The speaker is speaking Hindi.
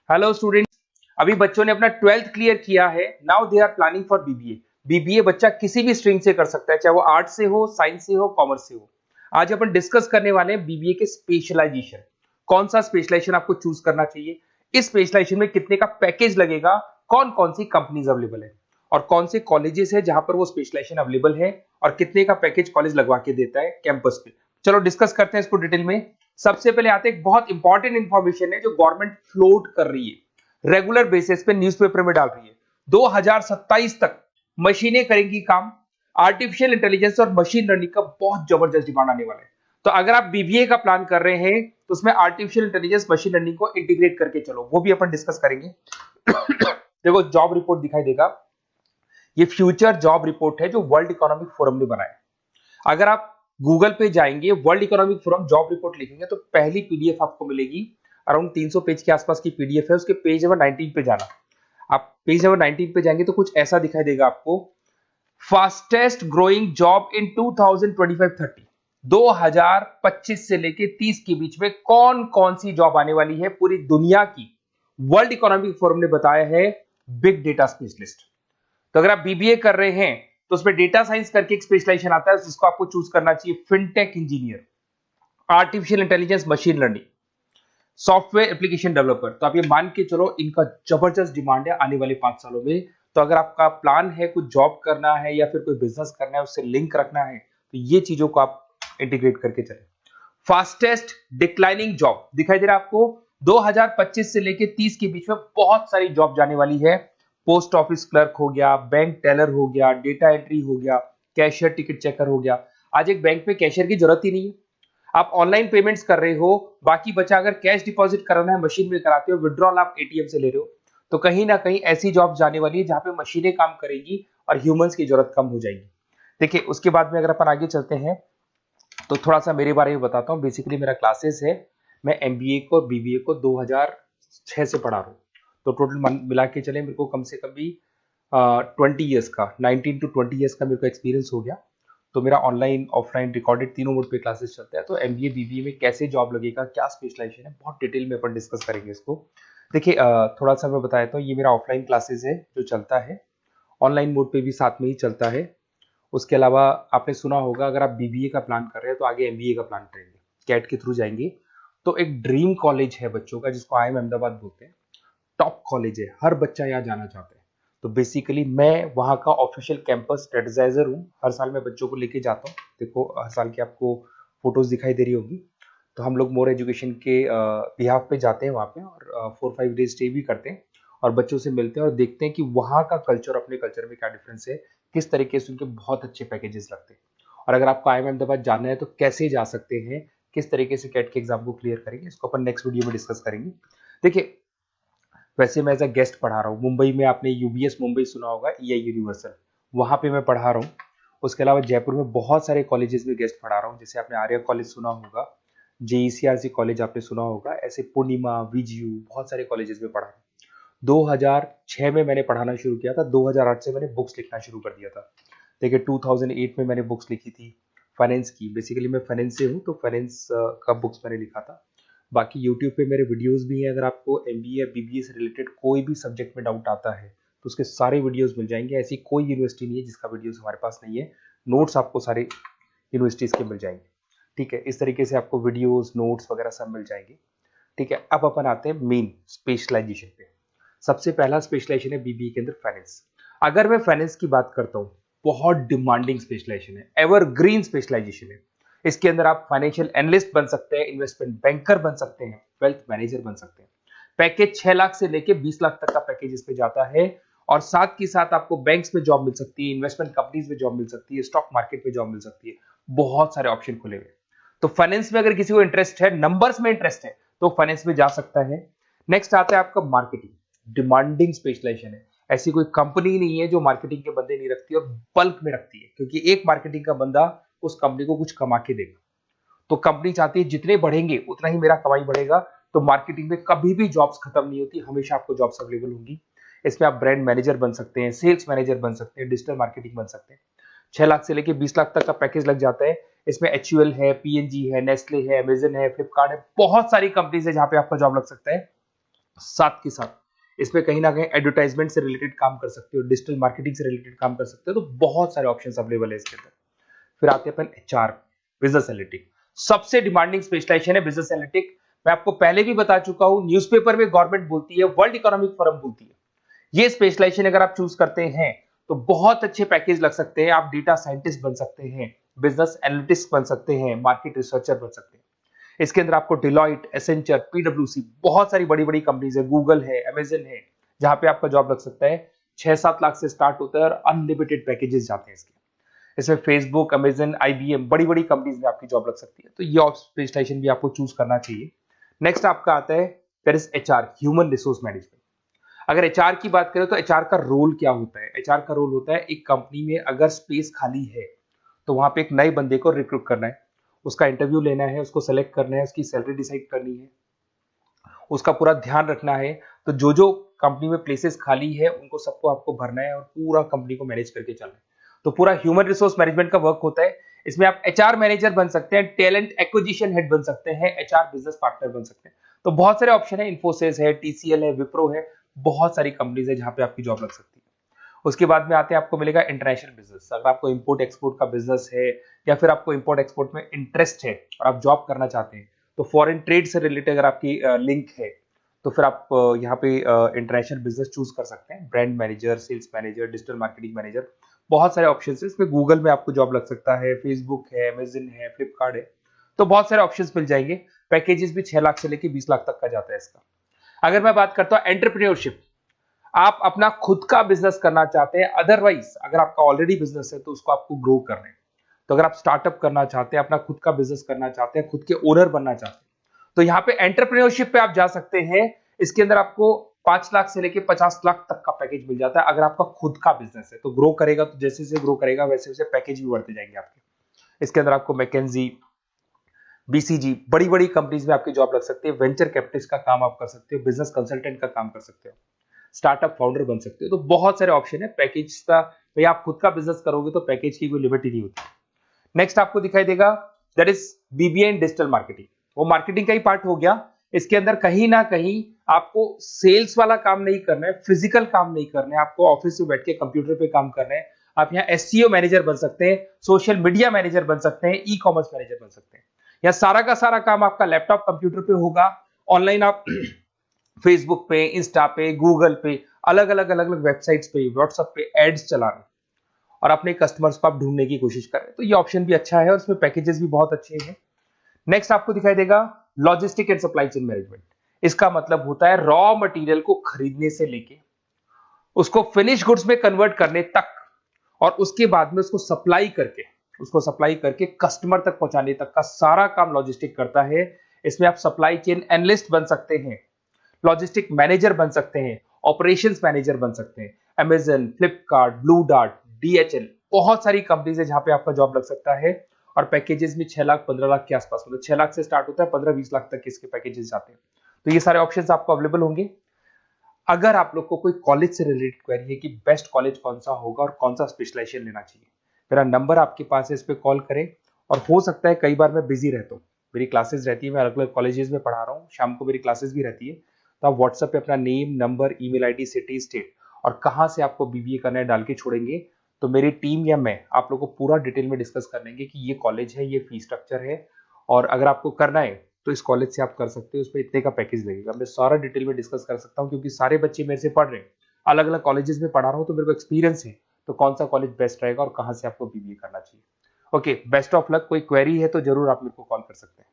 Hello students. अभी बच्चों ने अपना 12th क्लियर किया है। Now they are planning for BBA. BBA बच्चा किसी भी स्ट्रीम से कर सकता है, चाहे वो आर्ट से हो, साइंस से हो, कॉमर्स से हो। आज अपन डिस्कस करने वाले हैं बीबीए के स्पेशलाइजेशन। कौन सा स्पेशलाइजेशन आपको चूज करना चाहिए, इस स्पेशलाइजेशन में कितने का पैकेज लगेगा, कौन कौन सी कंपनीज अवेलेबल है और कौन से कॉलेजेस है जहां पर वो स्पेशलाइजेशन अवेलेबल है और कितने का पैकेज कॉलेज लगवा के देता है कैंपस पे। चलो डिस्कस करते हैं इसको डिटेल में। सबसे पहले आते हैं, एक बहुत इंपॉर्टेंट इंफॉर्मेशन है जो गवर्नमेंट फ्लोट कर रही है, रेगुलर बेसिस पे न्यूज़पेपर में डाल रही है। 2027 तक मशीनें करेंगी काम। आर्टिफिशियल इंटेलिजेंस और मशीन लर्निंग का बहुत जबरदस्त डिमांड आने वाला है। तो अगर आप बीबीए का प्लान कर रहे हैं तो उसमें आर्टिफिशियल इंटेलिजेंस, मशीन लर्निंग को इंटीग्रेट करके चलो, वो भी अपन डिस्कस करेंगे। देखो जॉब रिपोर्ट दिखाई देगा, ये फ्यूचर जॉब रिपोर्ट है जो वर्ल्ड इकोनॉमिक फोरम ने बनाया। अगर आप गूगल पे जाएंगे, world economic forum job report लिखेंगे तो पहली पीडीएफ आपको मिलेगी। अराउंड 300 पेज के आसपास की पीडीएफ है। उसके पेज नंबर 19 पे जाना। आप पेज नंबर 19 पे जाएंगे तो कुछ ऐसा दिखाई देगा आपको। फास्टेस्ट ग्रोइंग जॉब इन 2025-30, 2025 से लेके 30 के बीच में कौन कौन सी जॉब आने वाली है पूरी दुनिया की, वर्ल्ड इकोनॉमिक फोरम ने बताया है। Big data specialist. तो अगर आप बीबीए कर रहे हैं तो उसमें डेटा साइंस करके एक स्पेशलाइजेशन आता है, जिसको आपको चूज करना चाहिए। Fintech engineer, artificial intelligence, machine learning, software application developer. तो आप ये मान के चलो इनका जबरदस्त डिमांड है आने वाले 5 सालों में। तो अगर आपका प्लान है कुछ जॉब करना है या फिर कोई बिजनेस करना है, उससे लिंक रखना है, तो ये चीजों को आप इंटीग्रेट करके चले। फास्टेस्ट डिक्लाइनिंग जॉब दिखाई दे रहा है आपको। 2025 से लेके 30 के बीच में बहुत सारी जॉब जाने वाली है। पोस्ट ऑफिस क्लर्क हो गया, बैंक टेलर हो गया, डेटा एंट्री हो गया, कैशियर, टिकट चेकर हो गया। आज एक बैंक में कैशियर की जरूरत ही नहीं है। आप ऑनलाइन पेमेंट्स कर रहे हो, बाकी बचा अगर कैश डिपॉजिट कराना है मशीन में कराते हो, विड्रॉल आप एटीएम से ले रहे हो। तो कहीं ना कहीं ऐसी जॉब जाने वाली है जहां पे मशीनें काम करेगी और ह्यूमंस की जरूरत कम हो जाएगी। देखिए उसके बाद में अगर अपन आगे चलते हैं तो थोड़ा सा मेरे बारे में बताता हूँ। बेसिकली मेरा क्लासेस है, मैं एमबीए को और बीबीए को 2006 से पढ़ा रहा हूँ। तो टोटल मिला के चले मेरे को कम से कम भी 20 ईयर्स का, 19 to 20 ईयर्स का मेरे को एक्सपीरियंस हो गया। तो मेरा ऑनलाइन, ऑफलाइन, रिकॉर्डेड तीनों मोड पे क्लासेस चलते हैं। तो एमबीए बीबीए में कैसे जॉब लगेगा, क्या स्पेशलाइजेशन है, बहुत डिटेल में अपन डिस्कस करेंगे इसको। देखिए थोड़ा सा मैं बताया था, ये मेरा ऑफलाइन क्लासेस है जो चलता है, ऑनलाइन मोड पे भी साथ में ही चलता है। उसके अलावा आपने सुना होगा, अगर आप बीबीए का प्लान कर रहे हैं तो आगे एमबीए का प्लान करेंगे, कैट के थ्रू जाएंगे। तो एक ड्रीम कॉलेज है बच्चों का जिसको आईएम अहमदाबाद बोलते हैं। टॉप कॉलेज है, हर बच्चा यहाँ जाना चाहता है। तो बेसिकली मैं वहाँ का ऑफिशियल कैंपस स्ट्रेटेजाइजर हूँ। हर साल मैं बच्चों को लेके जाता हूँ। देखो हर साल की आपको फोटोज दिखाई दे रही होगी। तो हम लोग मोर एजुकेशन के बिहाफ पे जाते हैं वहाँ पे और 4-5 डेज स्टे भी करते हैं और बच्चों से मिलते हैं और देखते हैं कि वहाँ का कल्चर अपने कल्चर में क्या डिफरेंस है, किस तरीके से उनके बहुत अच्छे पैकेजेस लगते हैं। और अगर आपको आईएम अहमदाबाद जाना है तो कैसे जा सकते हैं, किस तरीके से कैट के एग्जाम को क्लियर करेंगे, इसको अपन नेक्स्ट वीडियो में डिस्कस करेंगे। देखिए वैसे मैं एज अ गेस्ट पढ़ा रहा हूँ मुंबई में। आपने यूबीएस मुंबई सुना होगा, ईआई यूनिवर्सल, वहाँ पे मैं पढ़ा रहा हूँ। उसके अलावा जयपुर में बहुत सारे कॉलेजेस में गेस्ट पढ़ा रहा हूँ। जैसे आपने आर्या कॉलेज सुना होगा, जेईसीआरसी कॉलेज आपने सुना होगा, ऐसे पूर्णिमा, वीजीयू, बहुत सारे कॉलेजेस में पढ़ा हूँ। 2006 में मैंने पढ़ाना शुरू किया था, 2008 से मैंने बुक्स लिखना शुरू कर दिया था। देखिए 2008 में मैंने बुक्स लिखी थी फाइनेंस की। बेसिकली मैं फाइनेंस से हूँ तो फाइनेंस का बुक्स मैंने लिखा था। बाकी यूट्यूब पे मेरे वीडियोस भी हैं। अगर आपको एमबीए या बीबीए से रिलेटेड कोई भी सब्जेक्ट में डाउट आता है तो उसके सारे वीडियोस मिल जाएंगे। ऐसी कोई यूनिवर्सिटी नहीं है जिसका वीडियोस हमारे पास नहीं है। नोट्स आपको सारे यूनिवर्सिटीज के मिल जाएंगे। ठीक है, इस तरीके से आपको वीडियोस, नोट्स वगैरह सब मिल जाएंगे। ठीक है, अब अपन आते हैं मेन स्पेशलाइजेशन पे। सबसे पहला स्पेशलाइजेशन है बीबीए के अंदर फाइनेंस। अगर मैं फाइनेंस की बात करता हूँ, बहुत डिमांडिंग स्पेशलाइजेशन है, एवरग्रीन स्पेशलाइजेशन है। इसके अंदर आप फाइनेंशियल एनालिस्ट बन सकते हैं, इन्वेस्टमेंट बैंकर बन सकते हैं, वेल्थ मैनेजर बन सकते हैं। पैकेज 6 लाख से लेके 20 लाख तक का पैकेज इस पे जाता है। और साथ के साथ आपको बैंक्स में जॉब मिल सकती है, इन्वेस्टमेंट कंपनीज में जॉब मिल सकती है, स्टॉक मार्केट में जॉब मिल सकती है। बहुत सारे ऑप्शन खुले हुए। तो फाइनेंस में अगर किसी को इंटरेस्ट है, नंबर्स में इंटरेस्ट है, तो फाइनेंस में जा सकता है। नेक्स्ट आता है आपका मार्केटिंग। डिमांडिंग स्पेशलाइजेशन है। ऐसी कोई कंपनी नहीं है जो मार्केटिंग के बंदे नहीं रखती और बल्क में रखती है, क्योंकि एक मार्केटिंग का बंदा उस कंपनी को कुछ कमा के देगा। तो कंपनी चाहती है जितने बढ़ेंगे उतना ही मेरा कमाई बढ़ेगा। तो मार्केटिंग में कभी भी जॉब्स खत्म नहीं होती, हमेशा आपको जॉब्स अवेलेबल होंगी। इसमें आप ब्रांड मैनेजर बन सकते हैं, सेल्स मैनेजर बन सकते हैं, डिजिटल मार्केटिंग बन सकते हैं। 6 लाख से लेके 20 लाख तक का पैकेज लग जाता है। इसमें एचयूएल है, पीएनजी है, नेस्ले है, अमेजन है, फ्लिपकार्ट है, बहुत सारी कंपनीज है जहां पे आपका जॉब लग सकता है। साथ के साथ इसमें कहीं ना कहीं एडवर्टाइजमेंट से रिलेटेड काम कर सकते हो, डिजिटल मार्केटिंग से रिलेटेड काम कर सकते हो, तो बहुत सारे ऑप्शंस अवेलेबल है इसके अंदर। फिर आते हैं अपन एचआर, बिजनेस एनालिटिक। सबसे डिमांडिंग स्पेशलाइजेशन है बिजनेस एनालिटिक। मैं आपको पहले भी बता चुका हूं, न्यूज़पेपर में गवर्नमेंट बोलती है, वर्ल्ड इकोनॉमिक फोरम बोलती है। ये स्पेशलाइजेशन अगर आप चूज करते हैं तो बहुत अच्छे पैकेज लग सकते हैं। आप डेटा साइंटिस्ट बन सकते हैं, बिजनेस एनालिटिस्ट बन सकते हैं, मार्केट रिसर्चर बन सकते हैं। इसके अंदर आपको डिलॉइट, एसेंचर, पीडब्ल्यूसी, बहुत सारी बड़ी बड़ी कंपनीज है, गूगल है, अमेजन है, जहां पे आपका जॉब लग सकता है। 6-7 लाख से स्टार्ट होता है और अनलिमिटेड पैकेजेस जाते हैं इसके। इसमें फेसबुक, अमेजन, आईबीएम, बड़ी बड़ी कंपनीज में आपकी जॉब लग सकती है, तो ये स्पेशलाइजेशन भी आपको चूज करना चाहिए। नेक्स्ट आपका आता है there is HR, human resource management. अगर एचआर की बात करें तो एचआर का रोल क्या होता है? एचआर का रोल होता है, एक कंपनी में अगर स्पेस खाली है तो वहां पे एक नए बंदे को रिक्रूट करना है, उसका इंटरव्यू लेना है, उसको सेलेक्ट करना है, उसकी सैलरी डिसाइड करनी है, उसका पूरा ध्यान रखना है। तो जो जो कंपनी में प्लेसेस खाली है उनको सबको आपको भरना है और पूरा कंपनी को मैनेज करके चलना है। तो पूरा ह्यूमन रिसोर्स मैनेजमेंट का वर्क होता है। इसमें आप एचआर मैनेजर बन सकते हैं, टैलेंट एक्विजिशन हेड बन सकते हैं, एचआर बिजनेस पार्टनर बन सकते हैं। तो बहुत सारे ऑप्शन है, इन्फोसिस है, टीसीएल है, विप्रो है, बहुत सारी कंपनीज है जहां पे आपकी जॉब लग सकती है। उसके बाद में आते हैं, आपको मिलेगा इंटरनेशनल बिजनेस। अगर आपको इंपोर्ट एक्सपोर्ट का बिजनेस है या फिर आपको इंपोर्ट एक्सपोर्ट में इंटरेस्ट है और आप जॉब करना चाहते हैं, तो फॉरेन ट्रेड से रिलेटेड अगर आपकी लिंक है तो फिर आप यहाँ पे इंटरनेशनल बिजनेस चूज कर सकते हैं। Brand manager, sales manager, digital marketing manager, बहुत सारे ऑप्शन है इसमें। गूगल में आपको जॉब लग सकता है, फेसबुक है, अमेजन है, फ्लिपकार्ट है, तो बहुत सारे ऑप्शन मिल जाएंगे। पैकेजेस भी 6 लाख से लेकर 20 लाख तक का जाता है इसका। अगर मैं बात करता हूँ एंटरप्रेन्योरशिप, आप अपना खुद का बिजनेस करना चाहते हैं, अदरवाइज अगर आपका ऑलरेडी बिजनेस है तो उसको आपको ग्रो करना है। तो अगर आप स्टार्टअप करना चाहते हैं, अपना खुद का बिजनेस करना चाहते हैं, खुद के ओनर बनना चाहते हैं, तो यहाँ पे एंटरप्रेन्योरशिप पे आप जा सकते हैं। इसके अंदर आपको 5 लाख से लेके 50 लाख तक का पैकेज मिल जाता है। अगर आपका खुद का बिजनेस है तो ग्रो करेगा, तो जैसे जैसे ग्रो करेगा वैसे वैसे पैकेज भी बढ़ते जाएंगे आपके। इसके अंदर आपको मैकेंजी, बीसीजी, बड़ी बड़ी कंपनीज में आपकी जॉब लग सकती है। वेंचर कैपिटलिस्ट का काम आप कर सकते हो, बिजनेस कंसल्टेंट का काम कर सकते हो, स्टार्टअप फाउंडर बन सकते हो। तो बहुत सारे ऑप्शन है पैकेज का। भाई आप खुद का बिजनेस करोगे तो पैकेज की कोई लिमिट ही नहीं होती। नेक्स्ट आपको दिखाई देगा that is BBA in digital marketing. वो मार्केटिंग का ही पार्ट हो गया। इसके अंदर कहीं ना कहीं आपको सेल्स वाला काम नहीं करना है, फिजिकल काम नहीं करना है, आपको ऑफिस में बैठ के कंप्यूटर पे काम करना है। आप यहाँ एसईओ मैनेजर बन सकते हैं, सोशल मीडिया मैनेजर बन सकते हैं, ई कॉमर्स मैनेजर बन सकते हैं। यहाँ सारा का सारा काम आपका लैपटॉप कंप्यूटर पे होगा। ऑनलाइन आप फेसबुक पे, इंस्टा पे, गूगल पे, अलग अलग अलग अलग वेबसाइट्स पे, व्हाट्सएप पे एड्स चला रहे हैं और अपने कस्टमर्स को आप ढूंढने की कोशिश कर रहे हैं। तो ये ऑप्शन भी अच्छा है और इसमें पैकेजेस भी बहुत अच्छे हैं। नेक्स्ट आपको दिखाई देगा logistic and supply chain management. इसका मतलब होता है रॉ मटेरियल को खरीदने से लेके उसको फिनिश गुड्स में कन्वर्ट करने तक और उसके बाद में उसको सप्लाई करके कस्टमर तक पहुंचाने तक का सारा काम लॉजिस्टिक करता है। इसमें आप सप्लाई चेन एनालिस्ट बन सकते हैं, लॉजिस्टिक मैनेजर बन सकते हैं, ऑपरेशंस मैनेजर बन सकते हैं। Amazon, Flipkart, blue dart, DHL, बहुत सारी कंपनीज है जहां पे आपका जॉब लग सकता है। और पैकेजेस भी 6 लाख 15 लाख के आसपास, मतलब 6 लाख से स्टार्ट होता है, 15-20 लाख तक के इसके पैकेजेस जाते हैं। तो ये सारे ऑप्शंस आपको अवेलेबल होंगे। अगर आप लोग को कोई कॉलेज से रिलेटेड क्वेरी है कि बेस्ट कॉलेज कौन सा होगा और कौन सा स्पेशलाइजेशन लेना चाहिए, मेरा नंबर आपके पास है, इस पे कॉल करें। और हो सकता है कई बार मैं बिजी रहता हूँ, मेरी क्लासेस रहती है, मैं अलग अलग कॉलेजेस में पढ़ा रहा हूँ, शाम को मेरी क्लासेस भी रहती है। तो आप व्हाट्सएप पे अपना name, number, email ID, city, state और कहाँ से आपको बीबीए करना है डाल के छोड़ेंगे, तो मेरी टीम या मैं आप लोग को पूरा डिटेल में डिस्कस कर लेंगे कि ये कॉलेज है, ये फीस स्ट्रक्चर है, और अगर आपको करना है तो इस कॉलेज से आप कर सकते हो, उस पर इतने का पैकेज लगेगा। मैं सारा डिटेल में डिस्कस कर सकता हूँ क्योंकि सारे बच्चे मेरे से पढ़ रहे हैं, अलग अलग कॉलेजेस में पढ़ा रहा हूँ, तो मेरे को एक्सपीरियंस है तो कौन सा कॉलेज बेस्ट रहेगा और कहाँ से आपको बीबीए करना चाहिए। Okay, best of luck. कोई क्वेरी है तो जरूर आप मेरे को कॉल कर सकते हैं।